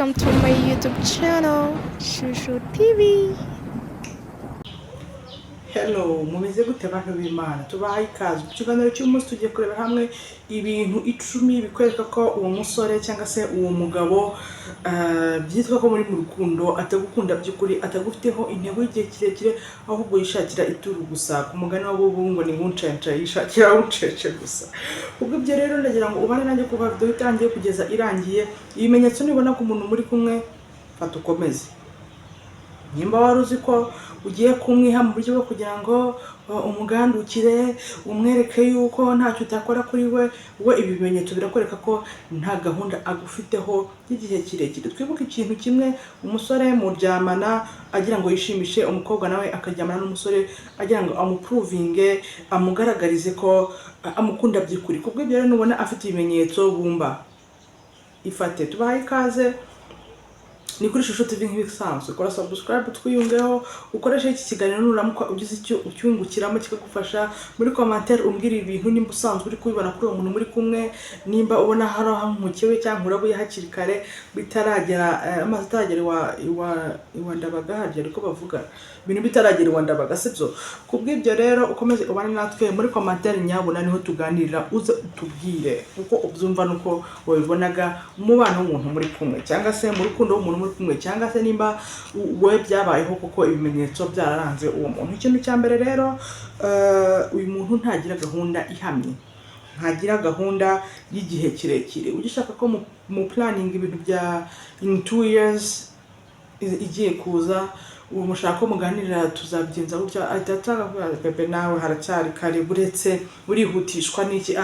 welcome to my YouTube channel, Shushu TV. Hello, mumeze gute bantu b'Imana? Tubahaye ikaze ku kiganiro cy'umunsi tugiye kureba hamwe ibintu 10 bikwereka ko uwo musore cyangwa se uwo mugabo byitwa ko muri mu rukundo atagukunda by'ukuri, atagufiteho intego y'igihe kirekire, ahubwo yishakira ituru gusa. Ku mugani wabo ngo ni nguncenca, yishakira uncece gusa. Ubwo ibyo rero ndagira ngo ubane nanjye kuva video itangiye kugeza irangiye, ibimenyetso nibona ku muntu muri kumwe fata ukomeze. Nimba wari uzi ko ugiye kumwiha mu buryo bwo kugira ngo umugandukire, umwereke yuko ntacyo utakora kuri we ibi bimenyetso birakwereka ko nta gahunda agufiteho y'igihe kirekire. Twibuke ikintu kimwe, umusore muryamana agira ngo yishimishe, umukobwa nawe akaryamana n'umusore agira ngo amuprovinge, amugaragarize ko amukunda by'ukuri. Kubwo ibyo rero nubona afite ibimenyetso bumba ifate. Tubahaye ikaze ni kuri Shushu TV nk'ibisanzwe. Kora subscribe twiyungeho, ukoreshe iki kiganiro nuramuka ugize icyo ucyungukiramo kikagufasha. Muri commentaire umbwira ibintu nimba usanzwe uri kubibona kuri uwo muntu muri kumwe, nimba ubona hari ahantukewe cyangwa urabuye hakiri kare bitaragera amazi ataragera iwa ndabaga, harya ariko bavuga ibintu bitaragera iwa ndabaga, sibyo? Kubw'ibyo rero ukomeze ubane natwe muri commentaire nyabona, niho tuganirira, uze utubwire uko ubyumva nuko wabibonaga umubano w'umuntu muri kumwe, cyangwa se mu rukundo w'umuntu muri kumwe, cyangwa se nimba we byabayeho kuko ibimenyetso byararanze uwo muntu. Ikintu cya mbere rero, uyu muntu ntagira gahunda ihamye, ntagira gahunda y'igihe kirekire. Ugishaka ko mu planning ibintu bya in 2 years igiye kuza, uwo mushaka ko muganirira tuzabigenza gutya, atataka bebe nawe haracyari kare, buretse burihutishwa n'iki,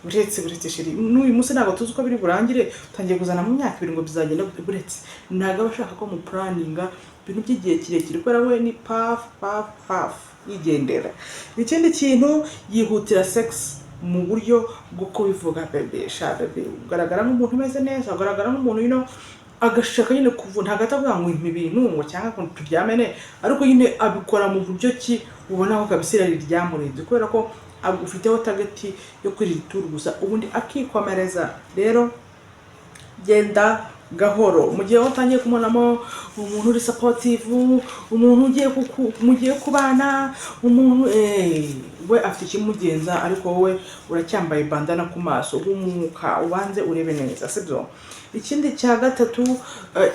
buretse sheri n'uyu munsi ntabwo tuzi uko biri burangire, utangiye kuzana mu myaka 2 ngo bizagenda buretse. Ntabwo abashaka ko mu planninga ibintu by'igihe kirekire, kubera we ni paf yigendera. Ikindi kintu, yihutira sex mu buryo bwo kubivuga bebe ugaragara nk'umuntu umeze neza, ugaragara nk'umuntu agashaka nyine kuvuna hagati avuga ngo ibintu ngo cyangwa ko turyamene, ariko nyine abikora mu buryo ki ubona ko kabisira ryamurenze, kubera ko agufiteho target yo kwiritura gusa, ubundi akikomereza. Rero genda gahoro mu gihe watangiye kumonamo umuntu uri supportive, umuntu mugiye kubana, umuntu we afite ikimugenza, ariko wowe uracyambaye bandana ku maso, umuka ubanze urebe neza, sibyo? Ikindi cya gatatu,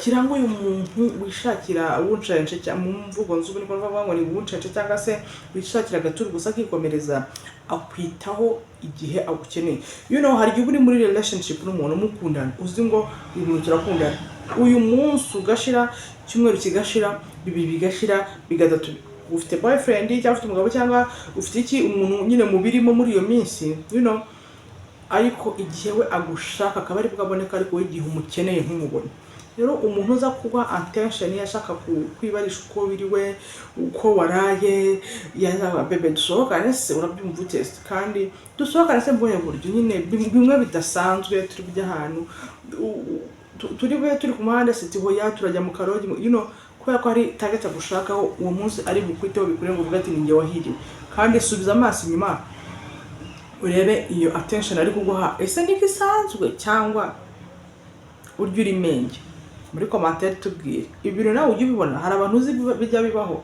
kiranga uyu muntu wishakira uwuncence mu mvugo nzubu niko bavuga ngo ni uwuncence, cyangwa se wishakira gaturu gusa akikomereza, akwitaho igihe agukeneye. Hari igihe uri muri relationship n'umuntu mukundana, uzi ngo ibintu turakundana, uyu munsi ugashira, cyumweru kigashira, bibiri bigashira, bigatatu ufite boyfriend cyangwa ufite umugabo cyangwa ufite iki, umuntu nyine mubirimo muri iyo minsi, ariko igihe we agushaka akaba ari bwaboneka, ariko we igihe umukeneye nk'umubone. Rero umuntu uza kuba attention yashaka kwibarisha uko biriwe, uko waraye, yazaba bebe dusohokane se, urabyumva utest, kandi dusohokane se mbonye buryo nyine bimwe bidasanzwe, turi kujya ahantu turi ku muhanda siti hoya turajya mu karogi, kubera ko hari target agushakaho uwo munsi ari bukwiteho, bikure ngo uvuga ati ninjye wahiriwe. Kandi subiza amaso inyuma urebe iyo attention ari kuguha ese n'igisanzwe cyangwa uryo uri menge. Muri commentaire tubwire ibintu nawe ujye ubibona. Hari abantu uzi bijya bibaho,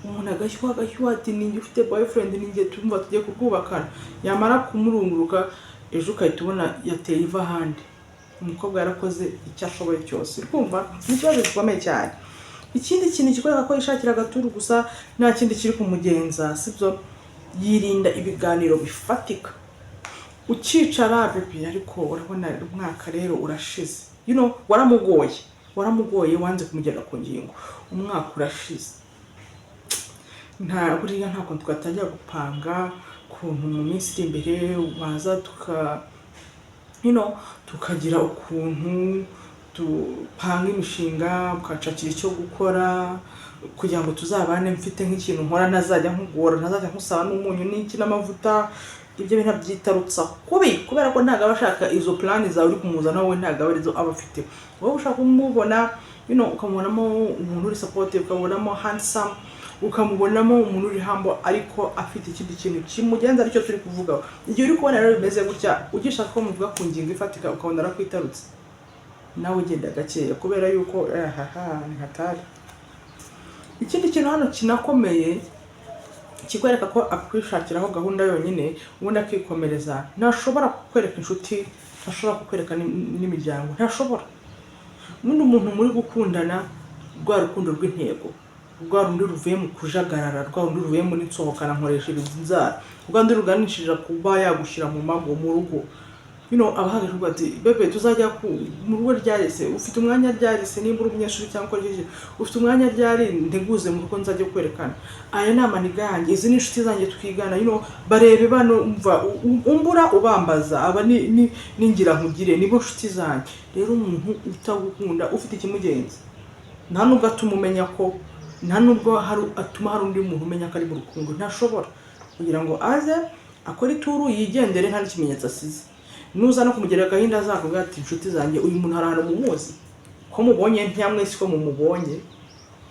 umuntu agashyuha ati ninjye ufite boyfriend, ninjye tumva tugiye kubwubakana, yamara kumurunguruka ejo ukahita ubona yateye iva ahandi, umukobwa yarakoze icyo ashoboye cyose. Kumva ni ikibazo gikomeye cyane. Ikindi kintu kikoreka ko yishakira agaturu gusa, nta kindi kiri kumugenza, sibyo? Yirinda ibiganiro bifatika. Ukicara bebe, ariko urabona umwaka rero urashize, waramugoye wanze kumugera ku ngingo, umwaka urashize, buriya ntabwo twatangira gupanga kuntu mu minsi iri imbere waza tukagira ukuntu dupanga imishinga, ukacakira icyo gukora kugira ngo tuzabane, mfite nk'ikintu nkora, ntazajya nkugora, ntazajya nkusaba n'umunyu n'iki n'amavuta. Ibyo bintu byitarutsa kubi, kubera ko ntago abashaka izo plan zawe uri kumuzana, wowe ntago arizo abafite. Wowe ushaka kumubona, ukamubonamo umuntu uri supportive, ukamubonamo handsome, ukamubonamo umuntu uri humble, ariko afite ikindi kintu kimugenza, aricyo turi kuvugaho. Igihe uri kubona rero bimeze gutya, ugishaka ko muvuga ku ngingo ifatika, ukabona arakwitarutse, nawe genda gakeya kubera yuko ni hatari. Ikindi kintu hano kinakomeye kikwereka ko akwishakiraho gahunda yonyine ubundi akikomereza, ntashobora kukwereka inshuti, ntashobora kukwereka n'imiryango, ntashobora. Ubundi umuntu muri gukundana rwa rukundo rw'intego, rwa rundi ruvuye mu kujagarara, rwa rundi ruvuye muri nsohokana nkoreshereza inzara, rwa rundi ruganishije kuba yagushyira mu mago mu rugo. Abahagaze ati bebe tuzajya mu rugo ryarese, ufite umwanya ryarese, nimba uri umunyeshuri cyangwa ukora iki, ufite umwanya ryari nteguze mu rugo nzajya kwerekana. Aya ni amaniga yanjye, izi ni inshuti zanjye twigana, barebe bano umva umbura ubambaza, aba ningira nkugire nibo nshuti zanjye. Rero umuntu utagukunda ufite ikimugenza, nta nubwo atuma umenya ko, nta nubwo atuma hari undi muntu umenya ko ari mu rukundo, ntashobora. Kugira ngo aze akore ituru yigendere nta n'ikimenyetso asize. Nuza no kumugera agahinda azavuga ati inshuti zanjye uyu muntu harano mumuzi ko mubonye ntiyamwese ko mumubonye.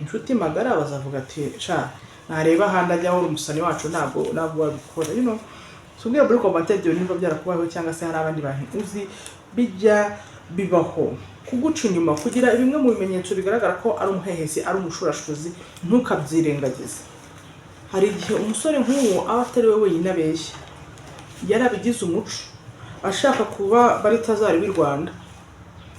Inshuti magara bazavuga ati sha nareba handa ajya aho umusani wacu ntabwo wabikora. Subwira muri commentaire byo nimba byarakubaho cyangwa se hari abandi bantu uzi bijya bibaho kuguca inyuma kugira bimwe mu bimenyetso bigaragara ko ari umuhehesi, ari umushurashuzi, ntukabyirengagize. Hari igihe umusore nk'uwo aba atari we wenyine abeshya, yarabigize umuco, ashaka kuba bari tazari w'i Rwanda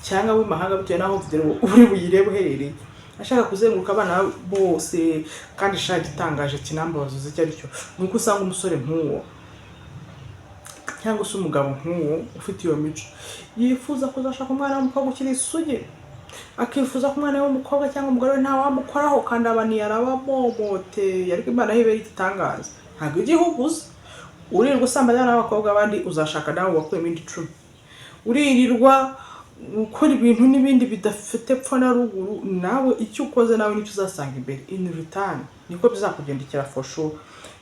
cyangwa w'imahanga bitewe n'aho video uri buyirebe uherereye, ashaka kuzenguruka abana bose kandi shaka itangaje kinambabazo zicyo aricyo. Nuko usanga umusore nk'uwo cyangwa se umugabo nk'uwo ufite iyo mico yifuza kuzashaka umwana w'umukobwa ukiri isugi, akifuza ko umwana w'umukobwa cyangwa umugore we nta wamukoraho kandi abani yarabamomote. Ariko Imana hibera igitangaza, ntabwo igihugu uzi uririrwa usambanya n'abakobwa abandi uzashaka nawe wakuyemo indi 10. Uririrwa ukora ibintu n'ibindi bidafite pfa na ruguru, nawe icyo ukoze nawe nicyo uzasanga imbere in return, niko bizakugendekera for sure.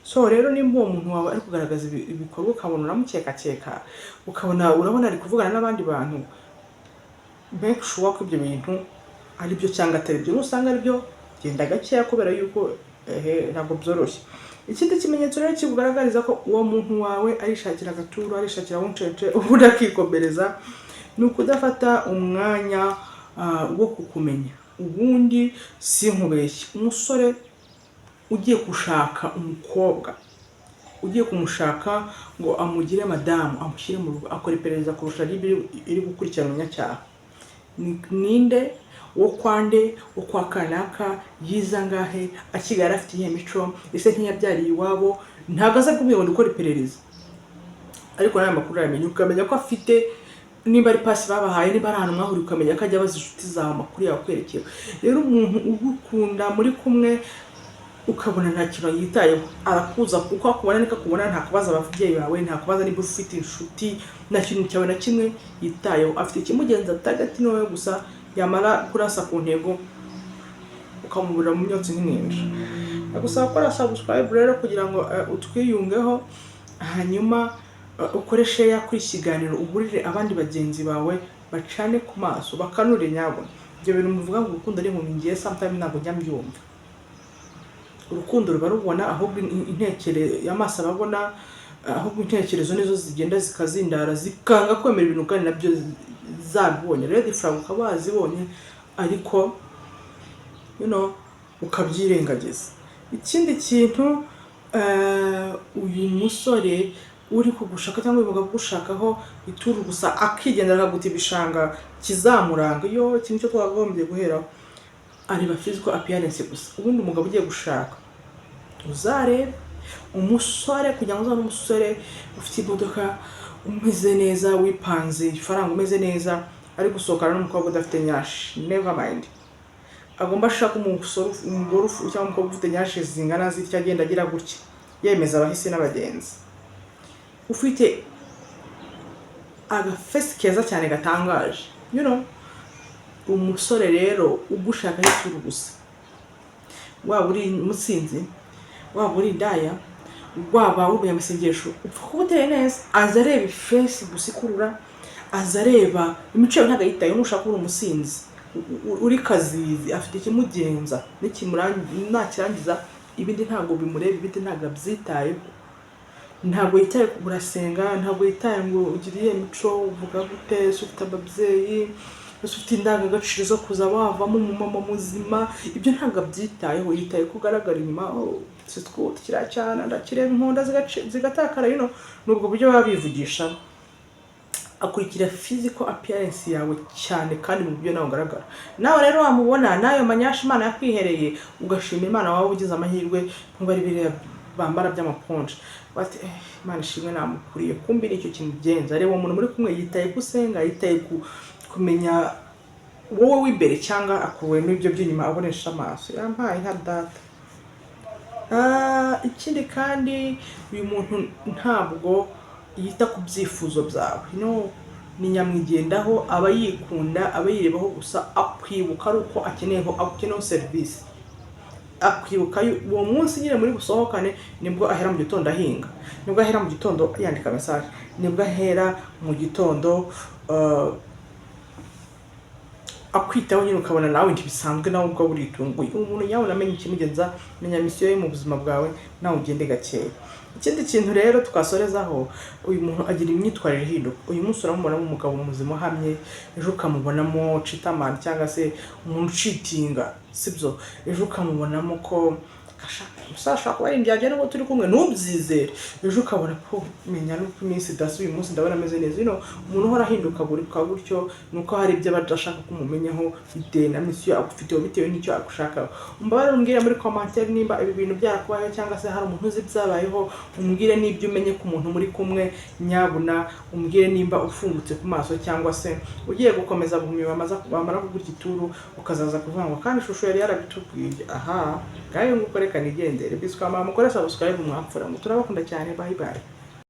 So rero nimba uwo muntu wawe ari kugaragaza ibikorwa ukabona uramukeka, ukabona urabona ari kuvugana n'abandi bantu, make sure ko ibyo bintu ari byo cyangwa atari byo. Nusanga ari byo genda gakeya kubera yuko ntabwo byoroshye. Ikindi kimenyetso rero kikugaragariza ko uwo muntu wawe arishakira agaturo, arishakira wuncenje ubundi akikomereza, ni ukudafata umwanya wo kukumenya. Ubundi si nkubeshye, umusore ugiye gushaka umukobwa, ugiye kumushaka ngo amugire madamu, amushyire mu rugo, akora iperereza kurusha iri gukurikirana umunyacyaha. Ninde wo kwande wo kwa kanaka, yiza ngahe, akigara afite iyihe mico, ese ntiyabyariye iwabo, ntabwo aza kubwira ngo ukora iperereza. Ariko nayo makuru yamenye ukamenya ko afite, niba ari pasi babahaye, niba ari ahantu mwahuriye ukamenya ko ajya abaza inshuti zawe amakuru yawe kwerekera. Rero umuntu ugukunda muri kumwe ukabona nta kintu yitayeho, arakuza kuko akubona niko akubona, nta kubaza abavyeyi bawe, nta kubaza niba ufite inshuti, na kintu cyawe na kimwe yitayeho. Afite ikimugenza tagati nowe gusa, yamara kurasa ku ntego ukamubura mu myotsi nk'inenje. Agusaba ko subscribe rero kugira ngo utwiyungeho, hanyuma ukore share kuri kiganiro, uburire abandi bagenzi bawe bacane ku maso, bakanure nyabo. Ibyo bintu muvuga ngo urukundo ari mu ngiye sometimes ntabwo njya mbyumva. Urukundo ruba rubona ahubwo y'amaso ababona, ahubwo intekerezo nizo zigenda zikazindara zikanga kwemera ibintu kandi nabyo zabonye. Rero different ukaba wazibonye ariko ukabyirengagiza. Ikindi kintu uyu musore uri kugushaka cyangwa uyu mugabo gushakaho ituru gusa akigendera akaguta ibishanga kizamuranga, iyo kintu cyo twagombye guheraho areba physical appearance gusa. Ubundi umugabo ugiye gushaka uzarebe umusore, kugira ngo uzane umusore ufite imodoka, umeze neza, wipanze ifaranga, umeze neza, ari gusohokana n'umukobwa udafite nyashi, never mind. Agomba ashaka umusore umugore cyangwa umukobwa ufite nyashi zingana zitya, agenda agira gutya, yemeza abahisi n'abagenzi, ufite agafesi keza cyane gatangaje. Umusore rero ugushaka y'ituru gusa, waba uri mutsinzi, waba uri indaya, waba uri amasengesho, upfa kuba uteye neza, aza areba ifesi gusa ikurura, aza areba imico ntabwo yitaye. Nushaka uri umusinzi, uri kazizi, afite ikimugenza nakirangiza, ibindi ntabwo bimureba, ibindi ntabwo abyitayeho. Ntabwo yitaye kugurasenga, ntabwo yitaye ngo ugiriye mico, uvuga gute, ufite ababyeyi, ufite indangagaciro zo kuza wavamo umumama muzima, ibyo ntabwo abyitayeho, yitaye kugaragara inyuma, sitwuti kiriya cyana ndakireba inkonda zigatakara, n'ubwo buryo baba bivugisha. Akurikira physical appearance yawe cyane kandi mu buryo nawe ugaragara. Nawe rero wamubona nayo manyashi Imana yakwihereye, ugashima Imana wawe ugize amahirwe nk'ubari biriya bambara by'amaponje, bati Imana ishimwe namukuriye, kumbi nicyo kimugenza. Reba umuntu muri kumwe yitaye gusenga, yitaye kumenya wowe w'imbere cyangwa akuwe n'ibyo by'inyuma abonesha amaso. Yampaye nka data. Ikindi kandi uyu muntu ntabwo yita ku byifuzo byawe, ni nyamwigendaho, aba yikunda, aba yirebaho gusa, akwibuka ari uko akeneyeho serivisi, akwibuka uwo munsi nyine muri gusohokane nibwo ahera mu gitondo ahinga, nibwo ahera mu gitondo yandika message, nibwo ahera mu gitondo akwitaho nyine, ukabona nawe ntibisanzwe, nawe ubwo buritunguye. Umuntu yawe namenye ikimugenza, menya misiyo ye mu buzima bwawe, nawe ugende gakeya. Ikindi kintu rero twasorezaho, uyu muntu agira imyitwarire ihinduka. Uyu munsi uramubonamo umugabo muzima uhamye, ejo ukamubonamo cheaterman cyangwa se umuntu ucitinga, sibyo? Ejo ukamubonamo ko ashaka kuba imbyaje n'uwo turi kumwe, ntubyizere. Ejo ukabona ko menya nuko iminsi idasa, uyu munsi ndabona ameze neza. Umuntu uhora ahinduka gutyo, nuko hari ibyo badashaka kumumenyaho bitewe na misiyo agufiteho, bitewe n'icyo agushakaho. Umbabarire umbwire muri commentaire nimba ibi bintu byarakubayeho cyangwa se hari umuntu uzi byabayeho, umbwire n'ibyo umenye ku muntu muri kumwe, nyabuna umbwire nimba ufungutse ku maso cyangwa se ugiye gukomeza guhumira bamara kugurya ituru ukazaza kuvuga ngo kandi ishusho yari yarabitubwiye. Aha ngayo nguko reka nigendere. Biswa mama mukore subscribe mwapfura ngo turabakunda cyane. Bye bye.